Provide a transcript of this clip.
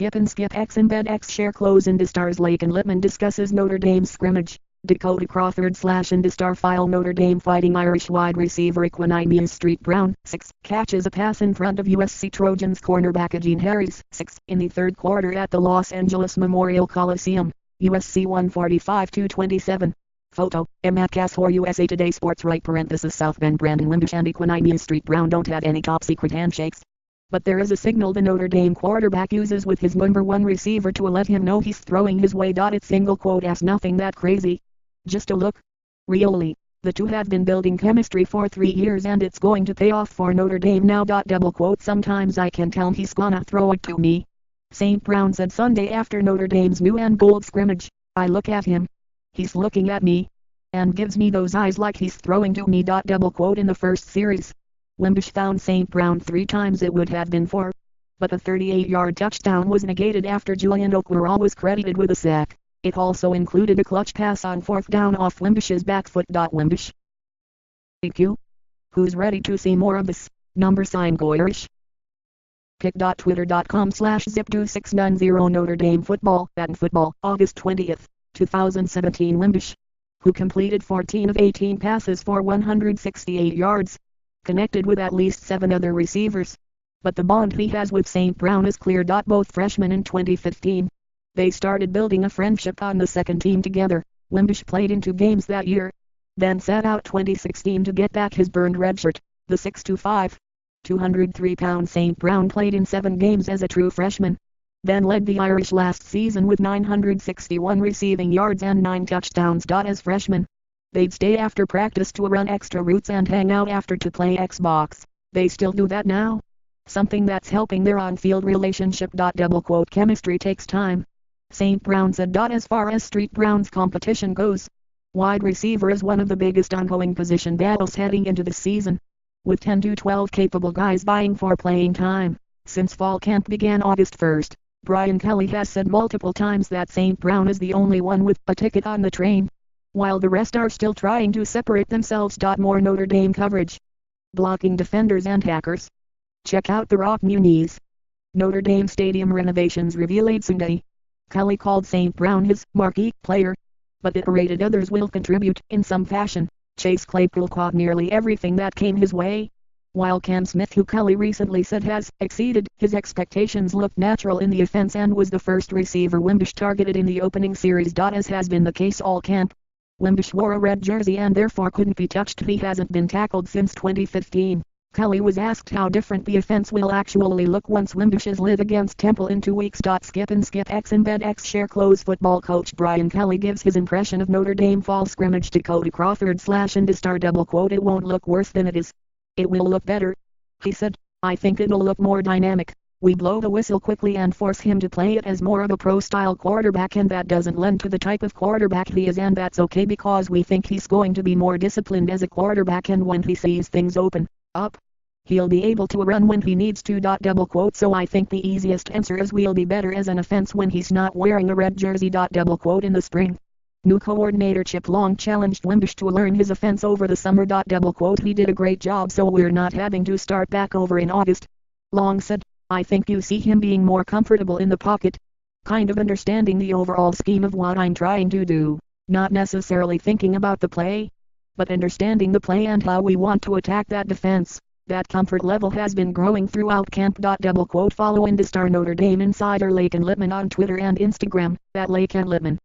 Skip and Skip X embed X share close into stars. Lake and Lippman discusses Notre Dame scrimmage. Dakota Crawford / into star file. Notre Dame fighting Irish wide receiver Equanimeous Street Brown 6 catches a pass in front of USC Trojans cornerback Gene Harris 6 in the third quarter at the Los Angeles Memorial Coliseum. USC 145-27. Photo, Matcass USA Today Sports right parenthesis South Bend. Brandon Wimbush and Equanimeous Street Brown don't have any top secret handshakes. But there is a signal the Notre Dame quarterback uses with his number one receiver to let him know he's throwing his way. It's single quote as nothing that crazy. Just a look. Really, the two have been building chemistry for 3 years and it's going to pay off for Notre Dame now. Double quote sometimes I can tell he's gonna throw it to me. St. Brown said Sunday after Notre Dame's new and gold scrimmage. I look at him. He's looking at me. And gives me those eyes like he's throwing to me. Double quote in the first series. Wimbush found St. Brown 3 times. It would have been 4. But a 38-yard touchdown was negated after Julian Okwara was credited with a sack. It also included a clutch pass on 4th down off Wimbush's back foot. Wimbush. EQ. Who's ready to see more of this? #Goyerish. pic.twitter.com/zip2690 Notre Dame football. Football, August 20th, 2017. Wimbush, who completed 14 of 18 passes for 168 yards, connected with at least 7 other receivers. But the bond he has with St. Brown is clear. Both freshmen in 2015. They started building a friendship on the second team together. Wimbush played in 2 games that year, then sat out 2016 to get back his burned red shirt. The 6'5", 203-pound St. Brown played in 7 games as a true freshman, then led the Irish last season with 961 receiving yards and 9 touchdowns. As freshman, they'd stay after practice to run extra routes and hang out after to play Xbox. They still do that now, something that's helping their on-field relationship. Double quote chemistry takes time. St. Brown said. As far as Street Brown's competition goes, wide receiver is one of the biggest ongoing position battles heading into the season, with 10 to 12 capable guys vying for playing time. Since fall camp began August 1st, Brian Kelly has said multiple times that St. Brown is the only one with a ticket on the train, while the rest are still trying to separate themselves. More Notre Dame coverage. Blocking defenders and hackers. Check out the Rock Muniz. Notre Dame Stadium renovations revealed Sunday. Kelly called St. Brown his marquee player, but iterated others will contribute in some fashion. Chase Claypool caught nearly everything that came his way, while Cam Smith, who Kelly recently said has exceeded his expectations, looked natural in the offense and was the first receiver Wimbush targeted in the opening series. As has been the case all camp, Wimbush wore a red jersey and therefore couldn't be touched. He hasn't been tackled since 2015. Kelly was asked how different the offense will actually look once Wimbush is live against Temple in 2 weeks. Skip and Skip X embed X share close. Football coach Brian Kelly gives his impression of Notre Dame fall scrimmage. Dakota Crawford / into star. Double quote It won't look worse than it is. It will look better, he said. I think it'll look more dynamic. We blow the whistle quickly and force him to play it as more of a pro-style quarterback, and that doesn't lend to the type of quarterback he is, and that's okay because we think he's going to be more disciplined as a quarterback, and when he sees things open up, he'll be able to run when he needs to. Double quote So I think the easiest answer is we'll be better as an offense when he's not wearing a red jersey. Double quote In the spring, new coordinator Chip Long challenged Wimbush to learn his offense over the summer. Double quote He did a great job, so we're not having to start back over in August. Long said, I think you see him being more comfortable in the pocket, kind of understanding the overall scheme of what I'm trying to do, not necessarily thinking about the play, but understanding the play and how we want to attack that defense. That comfort level has been growing throughout camp. Double quote Follow Indestar Notre Dame insider Lake and Lippman on Twitter and Instagram, @Lake and Lippman.